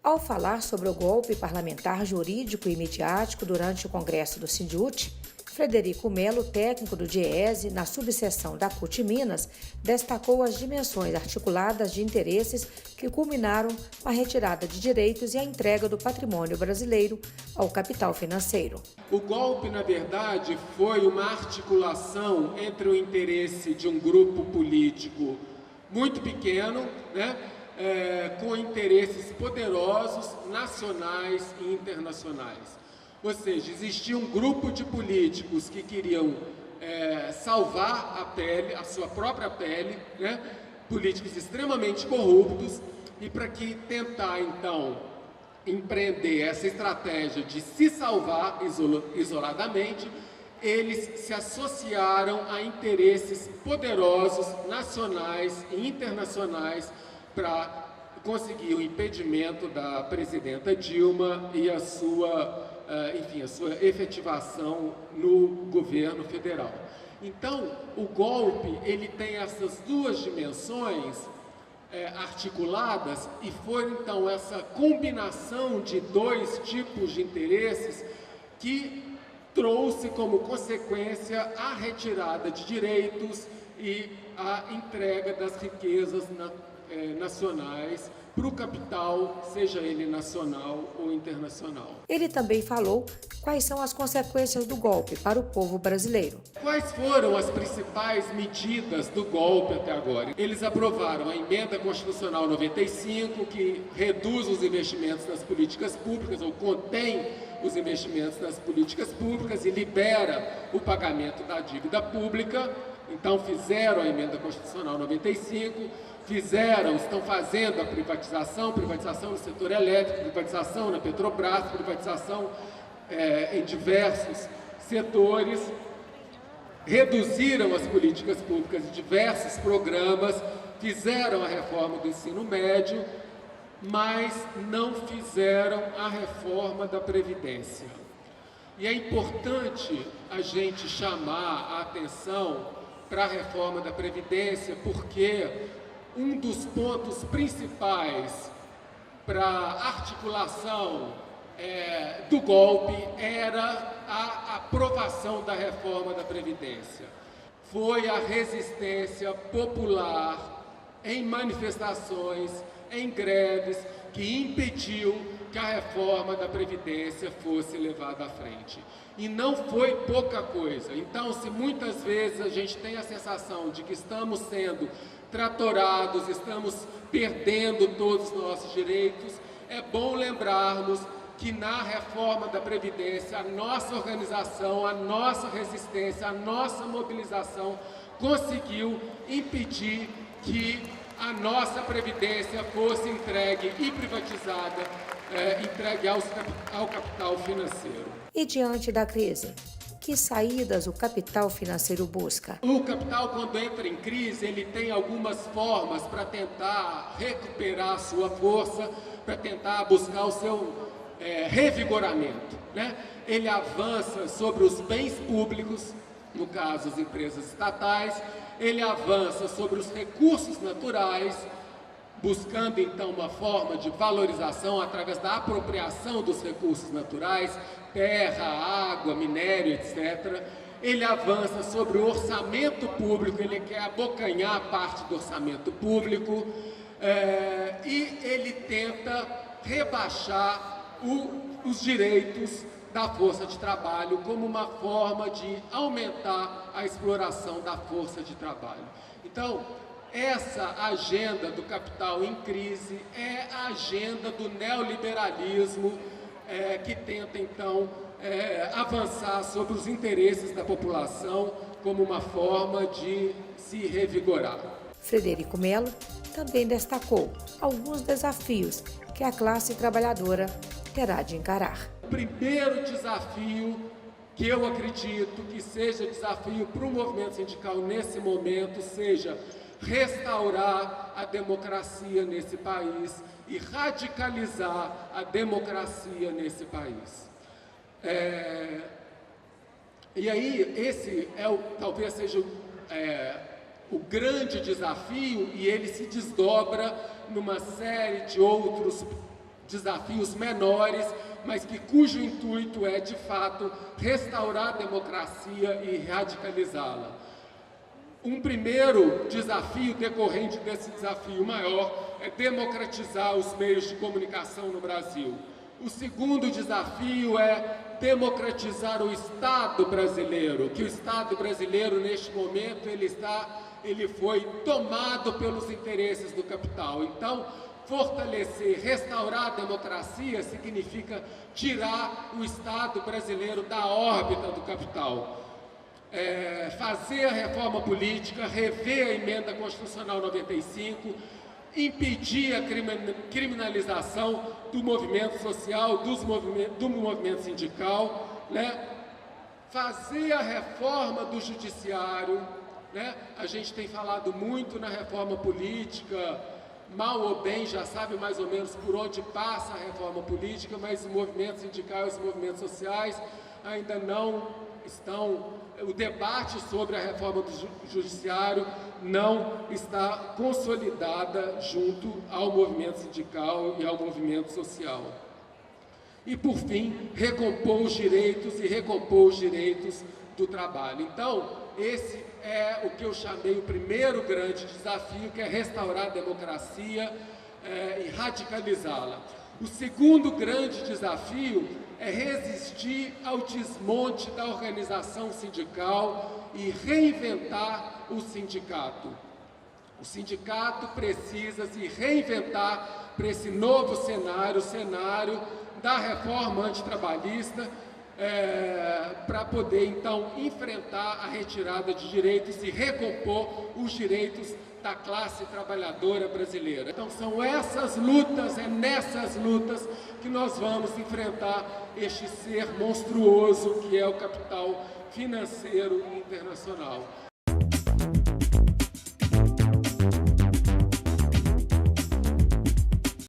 Ao falar sobre o golpe parlamentar jurídico e midiático durante o Congresso do Sindiúti, Frederico Melo, técnico do DIEESE, na subseção da CUT Minas, destacou as dimensões articuladas de interesses que culminaram com a retirada de direitos e a entrega do patrimônio brasileiro ao capital financeiro. O golpe, na verdade, foi uma articulação entre o interesse de um grupo político muito pequeno, com interesses poderosos, nacionais e internacionais. Ou seja, existia um grupo de políticos que queriam salvar a pele, a sua própria pele, políticos extremamente corruptos, e para que tentar, então, empreender essa estratégia de se salvar isoladamente, eles se associaram a interesses poderosos, nacionais e internacionais, para conseguir o impedimento da presidenta Dilma e a sua efetivação no governo federal. Então, o golpe, ele tem essas duas dimensões articuladas, e foi então essa combinação de dois tipos de interesses que trouxe como consequência a retirada de direitos e a entrega das riquezas nacionais para o capital, seja ele nacional ou internacional. Ele também falou quais são as consequências do golpe para o povo brasileiro. Quais foram as principais medidas do golpe até agora? Eles aprovaram a Emenda Constitucional 95, que reduz os investimentos nas políticas públicas, ou contém os investimentos nas políticas públicas e libera o pagamento da dívida pública. Então fizeram a Emenda Constitucional 95, estão fazendo a privatização no setor elétrico, privatização na Petrobras, privatização em diversos setores, reduziram as políticas públicas em diversos programas, fizeram a reforma do ensino médio, mas não fizeram a reforma da Previdência. E é importante a gente chamar a atenção para a reforma da Previdência, porque um dos pontos principais para a articulação do golpe era a aprovação da reforma da Previdência. Foi a resistência popular em manifestações, em greves, que impediu que a reforma da Previdência fosse levada à frente. E não foi pouca coisa. Então, se muitas vezes a gente tem a sensação de que estamos sendo tratorados, estamos perdendo todos os nossos direitos, é bom lembrarmos que na reforma da Previdência, a nossa organização, a nossa resistência, a nossa mobilização conseguiu impedir que a nossa Previdência fosse entregue e privatizada, entregue ao capital financeiro. E diante da crise, que saídas o capital financeiro busca? O capital, quando entra em crise, ele tem algumas formas para tentar recuperar a sua força, para tentar buscar o seu revigoramento, Ele avança sobre os bens públicos, no caso as empresas estatais, ele avança sobre os recursos naturais, buscando então uma forma de valorização através da apropriação dos recursos naturais, terra, água, minério, etc. Ele avança sobre o orçamento público, ele quer abocanhar parte do orçamento público, e ele tenta rebaixar os direitos da força de trabalho como uma forma de aumentar a exploração da força de trabalho. Então, essa agenda do capital em crise é a agenda do neoliberalismo, que tenta, então, avançar sobre os interesses da população como uma forma de se revigorar. Frederico Melo também destacou alguns desafios que a classe trabalhadora terá de encarar. O primeiro desafio, que eu acredito que seja desafio para o movimento sindical nesse momento, seja restaurar a democracia nesse país e radicalizar a democracia nesse país. E aí, esse talvez seja o grande desafio, e ele se desdobra numa série de outros desafios menores, mas cujo intuito é, de fato, restaurar a democracia e radicalizá-la. Um primeiro desafio decorrente desse desafio maior é democratizar os meios de comunicação no Brasil. O segundo desafio é democratizar o Estado brasileiro, que o Estado brasileiro, neste momento, ele foi tomado pelos interesses do capital. Então, fortalecer, restaurar a democracia significa tirar o Estado brasileiro da órbita do capital. Fazer a reforma política, rever a emenda constitucional 95, impedir a criminalização do movimento social, do movimento sindical, né? Fazer a reforma do judiciário, né? A gente tem falado muito na reforma política, mal ou bem já sabe mais ou menos por onde passa a reforma política, mas o movimento sindical e os movimentos sociais ainda não estão... O debate sobre a reforma do judiciário não está consolidada junto ao movimento sindical e ao movimento social. E, por fim, recompor os direitos do trabalho. Então, esse é o que eu chamei o primeiro grande desafio, que é restaurar a democracia e radicalizá-la. O segundo grande desafio é resistir ao desmonte da organização sindical e reinventar o sindicato. O sindicato precisa se reinventar para esse novo cenário, o cenário da reforma antitrabalhista, para poder, então, enfrentar a retirada de direitos e recompor os direitos da classe trabalhadora brasileira. Então, são essas lutas, é nessas lutas que nós vamos enfrentar este ser monstruoso que é o capital financeiro internacional.